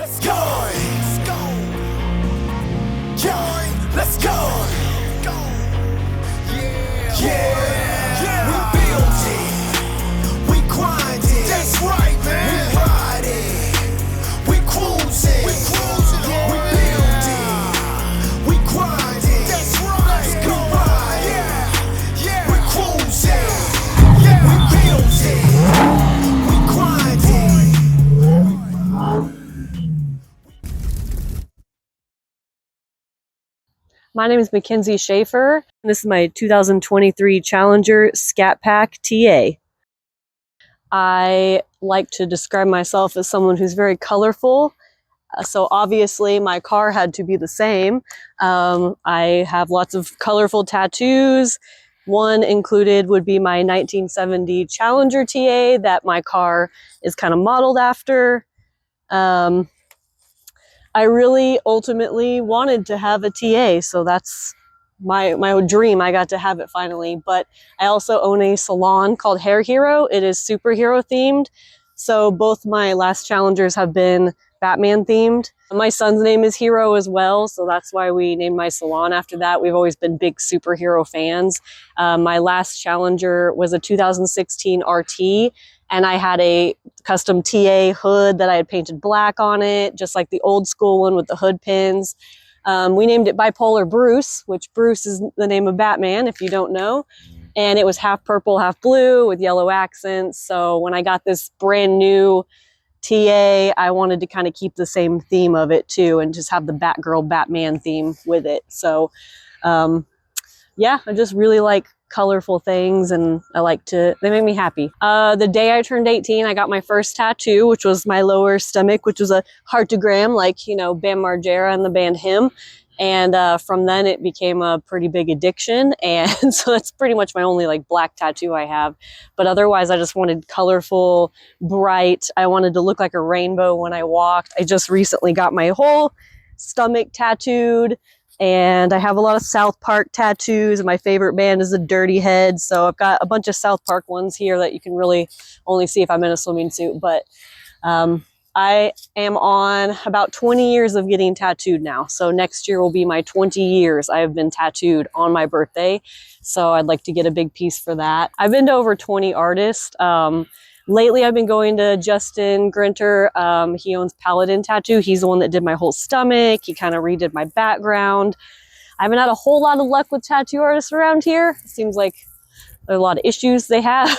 let's go. Deoin, let's go. Yeah. We built it. We grind it. That's right, man. We ride it. We cruising. We built it. We grind it. That's right. Let's go. We ride it. Yeah. We cruising. Yeah. We built it. We grind it. My name is McKenzie Schafer, and this is my 2023 Challenger SCAT PAK TA. I like to describe myself as someone who's very colorful, so obviously my car had to be the same. I have lots of colorful tattoos. One included would be my 1970 Challenger TA that my car is kind of modeled after. I really ultimately wanted to have a TA, so that's my dream. I got to have it finally. But I also own a salon called Hair Hero. It is superhero themed. So both my last challengers have been Batman themed. My son's name is Hero as well, so that's why we named my salon after that. We've always been big superhero fans. My last challenger was a 2016 RT, and I had a custom TA hood that I had painted black on it, just like the old school one with the hood pins. We named it Bipolar Bruce, which Bruce is the name of Batman, if you don't know. And it was half purple, half blue with yellow accents. So when I got this brand new TA, I wanted to kind of keep the same theme of it too, and just have the Batgirl Batman theme with it. So yeah, I just really like colorful things, and they make me happy. The day I turned 18, I got my first tattoo, which was my lower stomach, which was a heartogram, like, you know, Bam Margera and the band Him. And from then it became a pretty big addiction. And so that's pretty much my only like black tattoo I have. But otherwise I just wanted colorful, bright. I wanted to look like a rainbow when I walked. I just recently got my whole stomach tattooed. And I have a lot of South Park tattoos. My favorite band is the Dirty Heads. So I've got a bunch of South Park ones here that you can really only see if I'm in a swimming suit. But I am on about 20 years of getting tattooed now. So next year will be my 20 years I have been tattooed on my birthday. So I'd like to get a big piece for that. I've been to over 20 artists. Lately, I've been going to Justin Grinter. He owns Paladin Tattoo. He's the one that did my whole stomach. He kind of redid my background. I haven't had a whole lot of luck with tattoo artists around here. It seems like there are a lot of issues they have.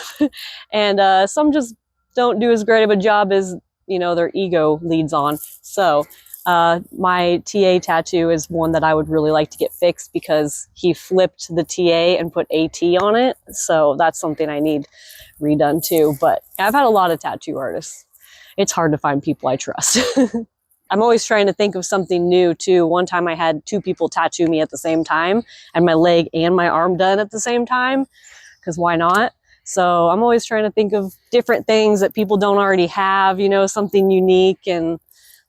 And some just don't do as great of a job as, you know, their ego leads on. So my TA tattoo is one that I would really like to get fixed because he flipped the TA and put AT on it. So that's something I need redone too. But I've had a lot of tattoo artists. It's hard to find people I trust. I'm always trying to think of something new too. One time I had 2 people tattoo me at the same time, and my leg and my arm done at the same time, because why not? So I'm always trying to think of different things that people don't already have, you know, something unique and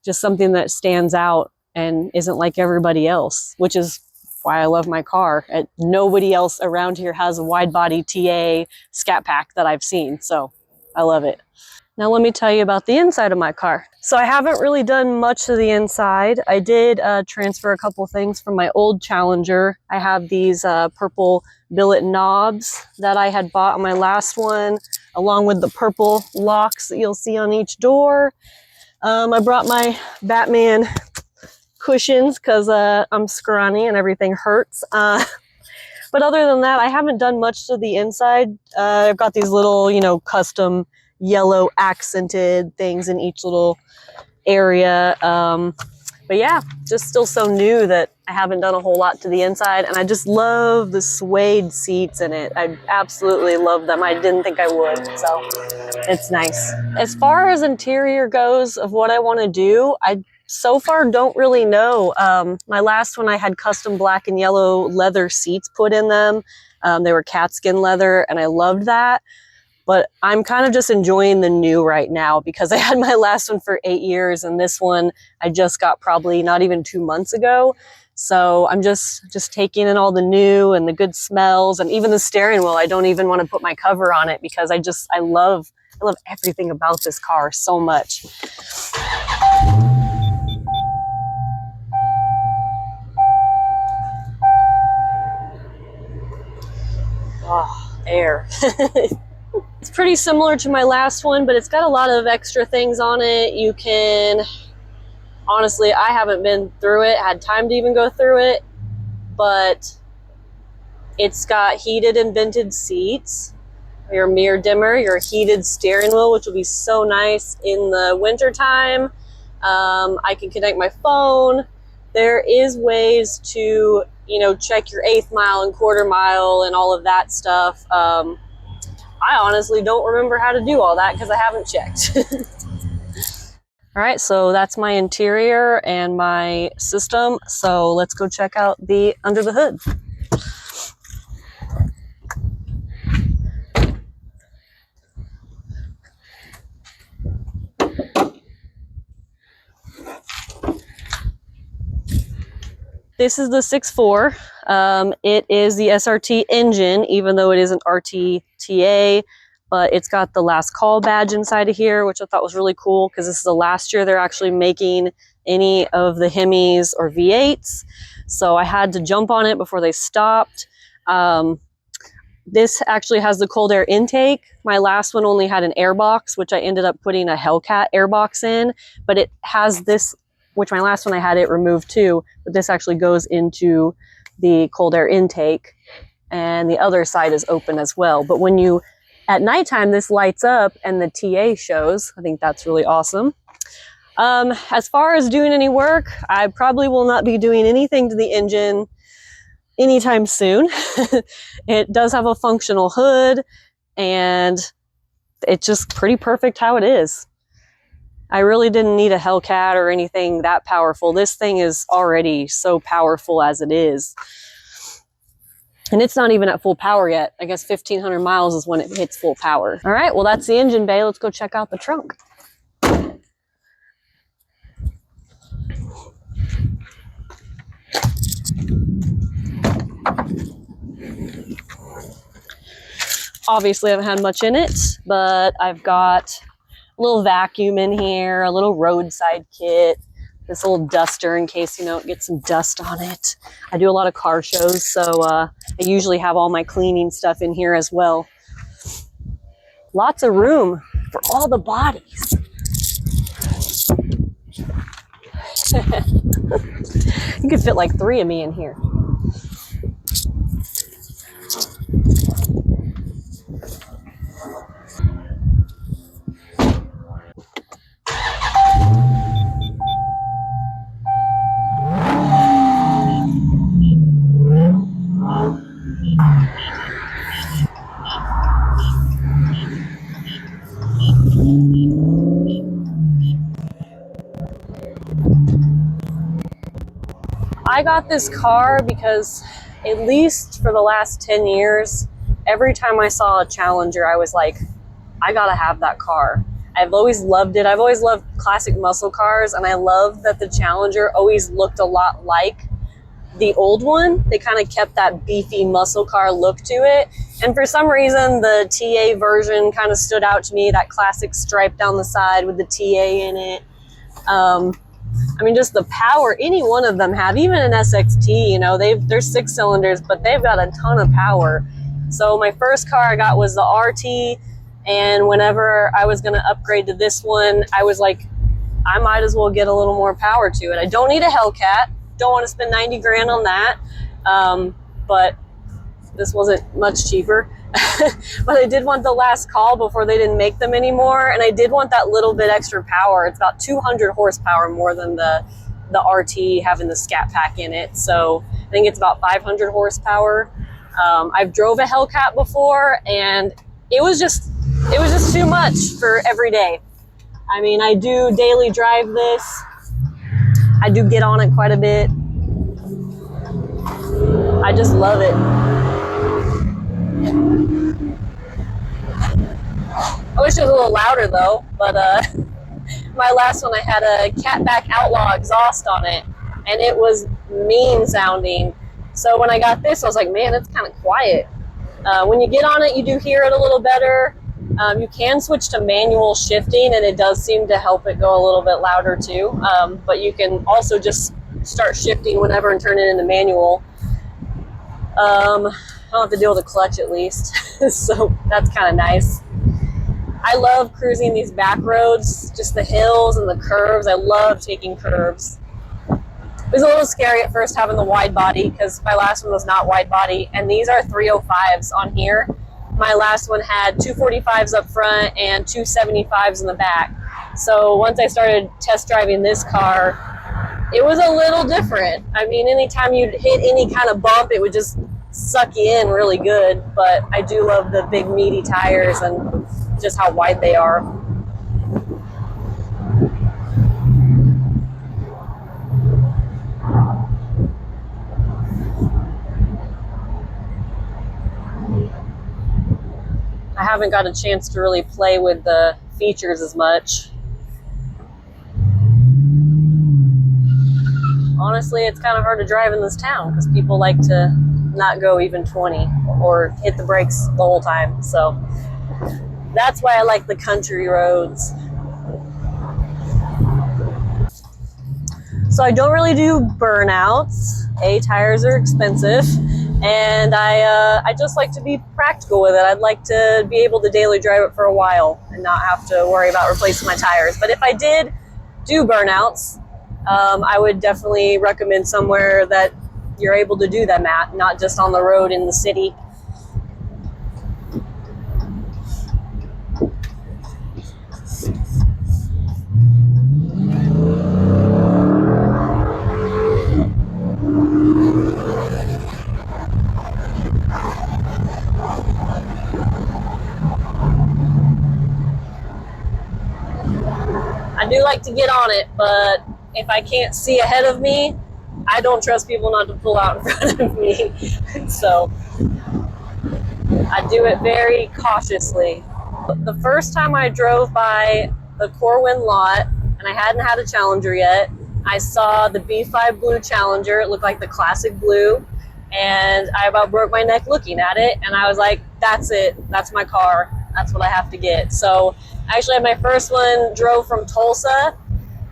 just something that stands out and isn't like everybody else, which is why I love my car. Nobody else around here has a wide body TA SCAT PAK that I've seen, so I love it. Now let me tell you about the inside of my car. So I haven't really done much to the inside. I did transfer a couple things from my old Challenger. I have these purple billet knobs that I had bought on my last one, along with the purple locks that you'll see on each door. I brought my Batman cushions because I'm scrawny and everything hurts. But other than that, I haven't done much to the inside. I've got these little, you know, custom yellow accented things in each little area. But yeah, just still so new that I haven't done a whole lot to the inside. And I just love the suede seats in it. I absolutely love them. I didn't think I would, so it's nice. As far as interior goes of what I want to do, I so far don't really know. My last one, I had custom black and yellow leather seats put in them. They were cat skin leather, and I loved that. But I'm kind of just enjoying the new right now because I had my last one for 8 years, and this one I just got probably not even 2 months ago. So I'm just taking in all the new and the good smells, and even the steering wheel. I don't even want to put my cover on it because I love everything about this car so much. air. It's pretty similar to my last one, but it's got a lot of extra things on it. You can, honestly, I haven't been through it, had time to even go through it, but it's got heated and vented seats, your mirror dimmer, your heated steering wheel, which will be so nice in the winter time. I can connect my phone. There is ways to, you know, check your 1/8 mile and 1/4 mile and all of that stuff. I honestly don't remember how to do all that because I haven't checked. All right, so that's my interior and my system. So let's go check out the under the hood. This is the 6.4. It is the SRT engine, even though it isn't RTTA, but it's got the last call badge inside of here, which I thought was really cool because this is the last year they're actually making any of the Hemis or V8s. So I had to jump on it before they stopped. This actually has the cold air intake. My last one only had an air box, which I ended up putting a Hellcat air box in, but it has this, which my last one I had it removed too, but this actually goes into the cold air intake, and the other side is open as well. But when you, at nighttime, this lights up and the TA shows. I think that's really awesome. As far as doing any work, I probably will not be doing anything to the engine anytime soon. It does have a functional hood, and it's just pretty perfect how it is. I really didn't need a Hellcat or anything that powerful. This thing is already so powerful as it is. And it's not even at full power yet. I guess 1,500 miles is when it hits full power. All right, well, that's the engine bay. Let's go check out the trunk. Obviously, I haven't had much in it, but I've got a little vacuum in here, a little roadside kit, this little duster in case, you know, it gets some dust on it. I do a lot of car shows, so I usually have all my cleaning stuff in here as well. Lots of room for all the bodies. You could fit like 3 of me in here. I got this car because at least for the last 10 years, every time I saw a Challenger, I was like, I gotta have that car. I've always loved it. I've always loved classic muscle cars, and I love that the Challenger always looked a lot like the old one. They kind of kept that beefy muscle car look to it. And for some reason, the TA version kind of stood out to me, that classic stripe down the side with the TA in it. I mean, just the power any one of them have, even an SXT, you know, they're 6 cylinders, but they've got a ton of power. So my first car I got was the RT, and whenever I was going to upgrade to this one, I was like, I might as well get a little more power to it. I don't need a Hellcat, don't want to spend 90 grand on that, but this wasn't much cheaper. But I did want the last call before they didn't make them anymore, and I did want that little bit extra power. It's about 200 horsepower more than the RT having the SCAT pack in it, so I think it's about 500 horsepower. I've drove a Hellcat before, and it was just too much for every day. I mean, I do daily drive this. I do get on it quite a bit. I just love it. I wish it was a little louder though, but my last one I had a Catback Outlaw exhaust on it, and it was mean sounding. So when I got this, I was like, man, it's kind of quiet. When you get on it, you do hear it a little better. You can switch to manual shifting, and it does seem to help it go a little bit louder too. But you can also just start shifting whenever and turn it into manual. I don't have to deal with a clutch at least. So that's kind of nice. I love cruising these back roads, just the hills and the curves. I love taking curves. It was a little scary at first having the wide body because my last one was not wide body, and these are 305s on here. My last one had 245s up front and 275s in the back. So once I started test driving this car, it was a little different. I mean, anytime you'd hit any kind of bump, it would just suck you in really good. But I do love the big meaty tires and just how wide they are. I haven't got a chance to really play with the features as much. Honestly, it's kind of hard to drive in this town because people like to not go even 20 or hit the brakes the whole time. So that's why I like the country roads. So I don't really do burnouts. Tires are expensive. And I just like to be practical with it. I'd like to be able to daily drive it for a while and not have to worry about replacing my tires. But if I did do burnouts, I would definitely recommend somewhere that you're able to do them at, not just on the road in the city. I do like to get on it, but if I can't see ahead of me, I don't trust people not to pull out in front of me. So I do it very cautiously. The first time I drove by the Corwin lot, and I hadn't had a Challenger yet, I saw the B5 Blue Challenger. It looked like the classic blue, and I about broke my neck looking at it, and I was like, that's it. That's my car. That's what I have to get. So actually, my first one drove from Tulsa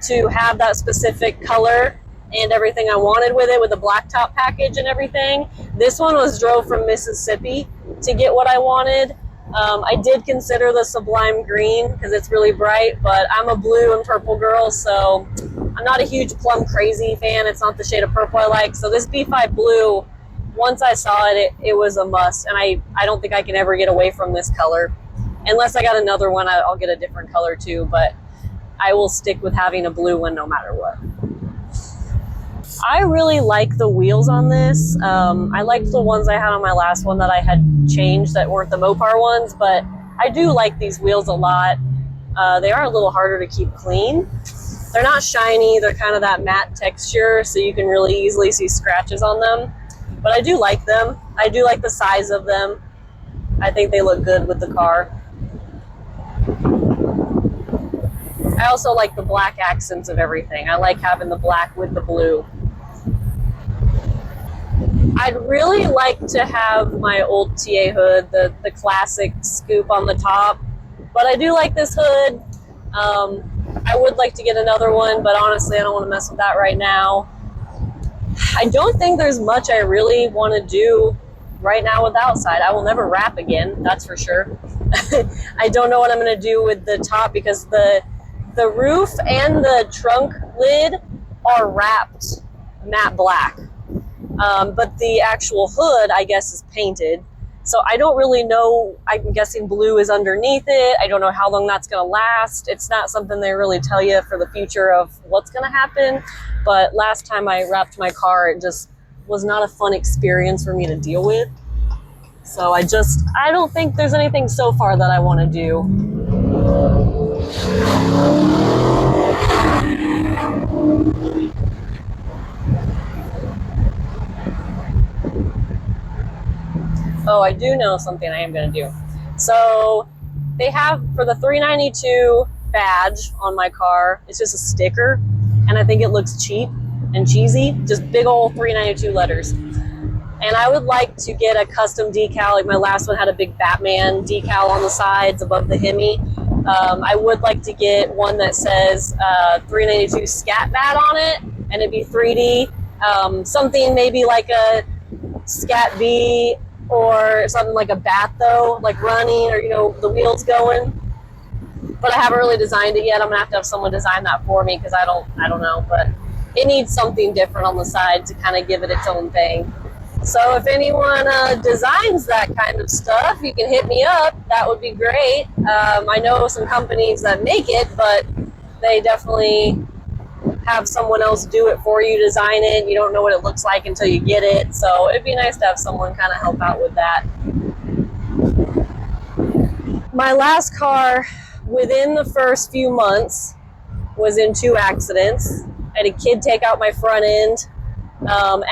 to have that specific color and everything I wanted with it, with the blacktop package and everything. This one was drove from Mississippi to get what I wanted. I did consider the Sublime Green because it's really bright, but I'm a blue and purple girl, so I'm not a huge plum crazy fan. It's not the shade of purple I like. So this B5 Blue, once I saw it, it was a must, and I don't think I can ever get away from this color. Unless I got another one, I'll get a different color too, but I will stick with having a blue one no matter what. I really like the wheels on this. I liked the ones I had on my last one that I had changed that weren't the Mopar ones, but I do like these wheels a lot. They are a little harder to keep clean. They're not shiny, they're kind of that matte texture, so you can really easily see scratches on them. But I do like them. I do like the size of them. I think they look good with the car. I also like the black accents of everything. I like having the black with the blue. I'd really like to have my old TA hood, the classic scoop on the top, but I do like this hood. I would like to get another one, but honestly, I don't want to mess with that right now. I don't think there's much I really want to do right now with the outside. I will never wrap again, that's for sure. I don't know what I'm going to do with the top because the roof and the trunk lid are wrapped matte black. But the actual hood, I guess, is painted. So I don't really know. I'm guessing blue is underneath it. I don't know how long that's going to last. It's not something they really tell you for the future of what's going to happen. But last time I wrapped my car, it just was not a fun experience for me to deal with. So I don't think there's anything so far that I want to do. Oh, I do know something I am going to do. So they have, for the 392 badge on my car, it's just a sticker, and I think it looks cheap and cheesy, just big old 392 letters. And I would like to get a custom decal, like my last one had a big Batman decal on the sides above the Hemi. I would like to get one that says 392 SCAT bat on it, and it'd be 3D. Something maybe like a SCAT B or something like a bat though, like running or, you know, the wheels going. But I haven't really designed it yet. I'm gonna have to have someone design that for me because I don't know, but it needs something different on the side to kind of give it its own thing. So if anyone designs that kind of stuff, you can hit me up. That would be great. I know some companies that make it, but they definitely have someone else do it for you, design it. You don't know what it looks like until you get it. So it'd be nice to have someone kind of help out with that. My last car, within the first few months, was in 2 accidents. I had a kid take out my front end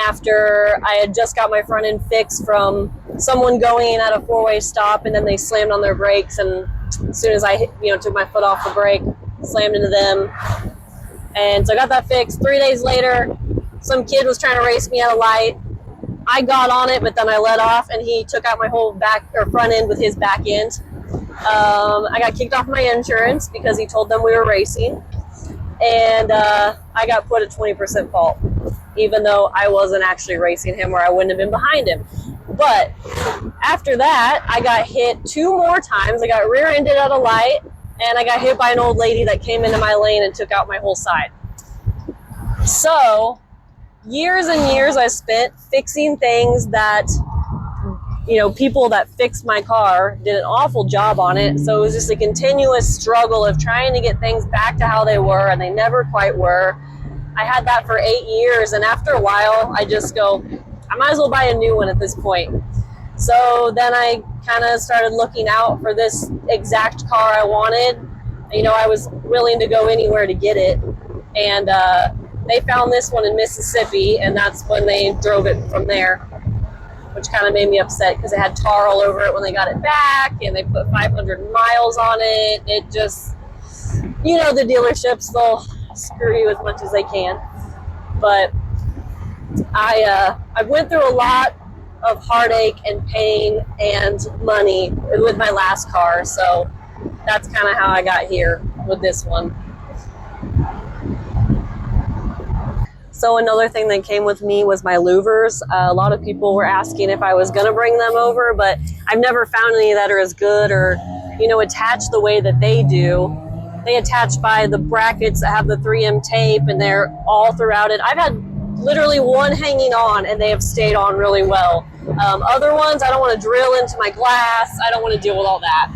after I had just got my front end fixed from someone going at a 4-way stop, and then they slammed on their brakes, and as soon as I took my foot off the brake, slammed into them. And so I got that fixed. 3 days later, some kid was trying to race me at a light. I got on it, but then I let off, and he took out my whole back or front end with his back end. I got kicked off my insurance because he told them we were racing, and I got put at 20% fault, even though I wasn't actually racing him, or I wouldn't have been behind him. But after that, I got hit 2 more times. I got rear-ended at a light, and I got hit by an old lady that came into my lane and took out my whole side. So years and years I spent fixing things that, people that fixed my car did an awful job on it. So it was just a continuous struggle of trying to get things back to how they were, and they never quite were. I had that for 8 years, and after a while, I just go, I might as well buy a new one at this point. So then I kind of started looking out for this exact car I wanted. I was willing to go anywhere to get it, and they found this one in Mississippi, and that's when they drove it from there, which kind of made me upset because it had tar all over it when they got it back, and they put 500 miles on it. It just, the dealerships, they'll screw you as much as they can. But I went through a lot of heartache and pain and money with my last car, so that's kind of how I got here with this one. So another thing that came with me was my louvers. A lot of people were asking if I was going to bring them over, but I've never found any that are as good or, attached the way that they do. They attach by the brackets that have the 3M tape, and they're all throughout it. I've had literally one hanging on, and they have stayed on really well. Other ones, I don't want to drill into my glass. I don't want to deal with all that.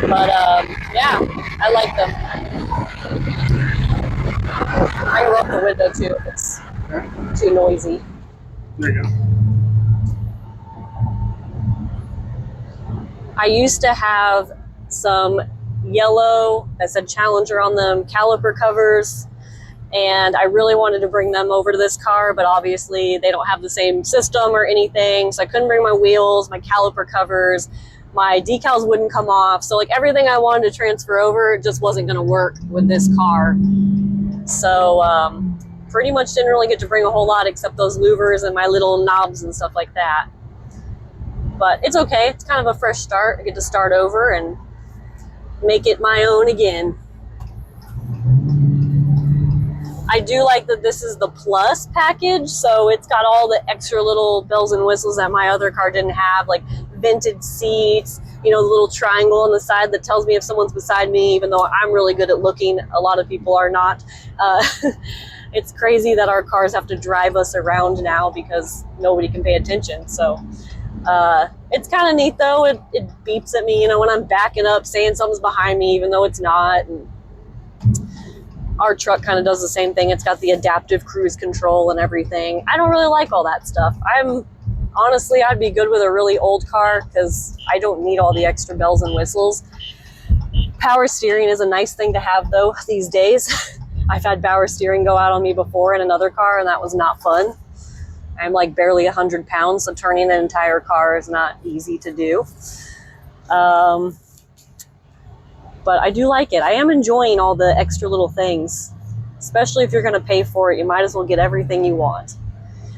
But yeah, I like them. I can roll the window too if it's too noisy. There you go. I used to have some yellow that said Challenger on them caliper covers, and I really wanted to bring them over to this car, but obviously they don't have the same system or anything, so I couldn't bring my wheels, my caliper covers, my decals wouldn't come off, so like everything I wanted to transfer over just wasn't going to work with this car. So pretty much didn't really get to bring a whole lot except those louvers and my little knobs and stuff like that. But it's okay. It's kind of a fresh start. I get to start over and make it my own again. I do like that this is the Plus package, so it's got all the extra little bells and whistles that my other car didn't have, like vented seats, the little triangle on the side that tells me if someone's beside me, even though I'm really good at looking. A lot of people are not. It's crazy that our cars have to drive us around now because nobody can pay attention. So it's kind of neat though. It beeps at me, when I'm backing up, saying something's behind me, even though it's not. And our truck kind of does the same thing. It's got the adaptive cruise control and everything. I don't really like all that stuff. Honestly, I'd be good with a really old car because I don't need all the extra bells and whistles. Power steering is a nice thing to have though these days. I've had power steering go out on me before in another car, and that was not fun. I'm like barely 100 pounds, so turning an entire car is not easy to do. But I do like it. I am enjoying all the extra little things, especially if you're going to pay for it. You might as well get everything you want.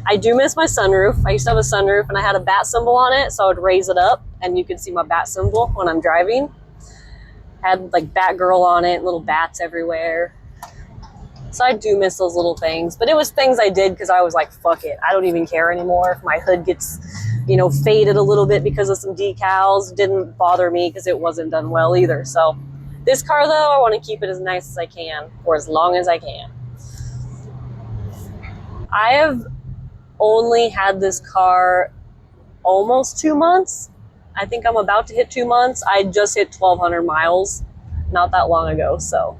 I do miss my sunroof. I used to have a sunroof, and I had a bat symbol on it, so I would raise it up, and you could see my bat symbol when I'm driving. Had like Batgirl on it, little bats everywhere. So I do miss those little things, but it was things I did because I was like, fuck it. I don't even care anymore if my hood gets, you know, faded a little bit because of some decals. Didn't bother me because it wasn't done well either. So this car though, I want to keep it as nice as I can for as long as I can. I have only had this car almost 2 months. I think I'm about to hit 2 months. I just hit 1,200 miles not that long ago, so.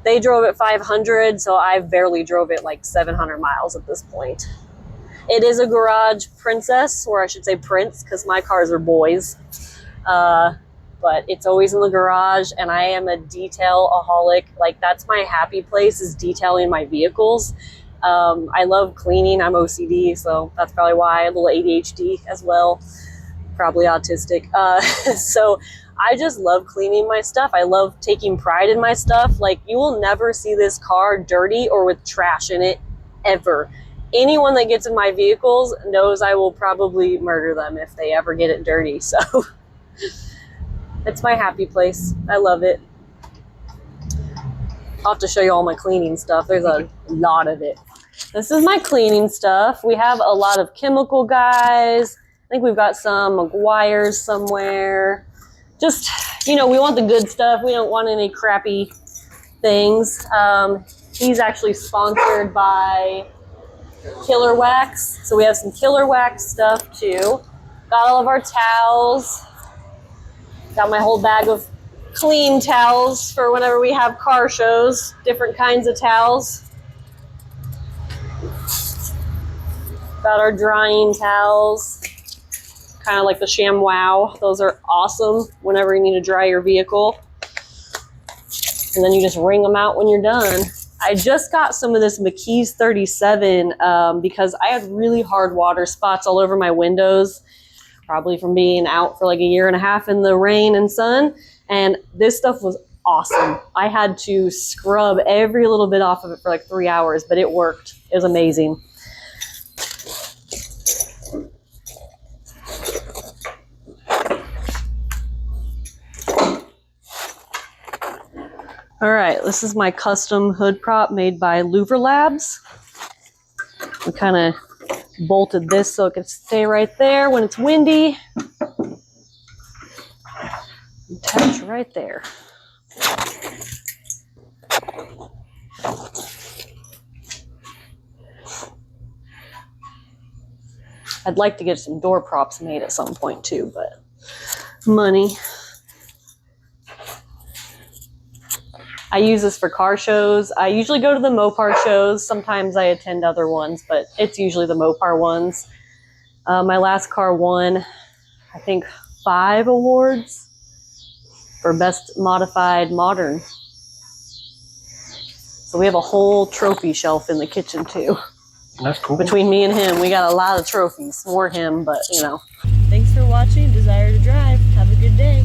They drove it 500, so I barely drove it like 700 miles at this point. It is a garage princess, or I should say prince, because my cars are boys. But it's always in the garage, and I am a detail-aholic. Like, that's my happy place, is detailing my vehicles. I love cleaning. I'm OCD, so that's probably why. I have a little ADHD as well. Probably autistic. So I just love cleaning my stuff. I love taking pride in my stuff. Like, you will never see this car dirty or with trash in it, ever. Anyone that gets in my vehicles knows I will probably murder them if they ever get it dirty. So it's my happy place. I love it. I'll have to show you all my cleaning stuff. There's a lot of it. This is my cleaning stuff. We have a lot of chemical guys. I think we've got some McGuire's somewhere. Just, you know, we want the good stuff. We don't want any crappy things. He's actually sponsored by Killer Wax. So we have some Killer Wax stuff too. Got all of our towels. Got my whole bag of clean towels for whenever we have car shows. Different kinds of towels. Got our drying towels. Kind of like the ShamWow. Those are awesome whenever you need to dry your vehicle. And then you just wring them out when you're done. I just got some of this McKenzies 37 because I had really hard water spots all over my windows, probably from being out for like 1.5 years in the rain and sun. And this stuff was awesome. I had to scrub every little bit off of it for like 3 hours, but it worked. It was amazing. All right, this is my custom hood prop made by Louver Labs. We kind of bolted this so it could stay right there when it's windy. Attach right there. I'd like to get some door props made at some point too, but money. I use this for car shows. I usually go to the Mopar shows. Sometimes I attend other ones, but it's usually the Mopar ones. My last car won, I think, 5 awards for Best Modified Modern. So we have a whole trophy shelf in the kitchen too. That's cool. Between me and him, we got a lot of trophies. More him, but you know. Thanks for watching Desire to Drive. Have a good day.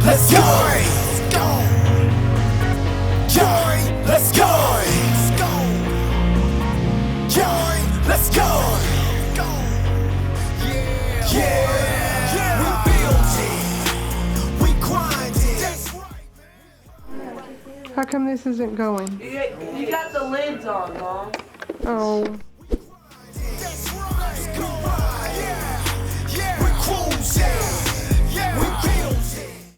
Let's go! Let's go! Joy, let's go! Let's go! Joy, let's go! Yeah! Yeah! We built it! We grind it! That's right, man! How come this isn't going? You got the lids on, Mom. Oh.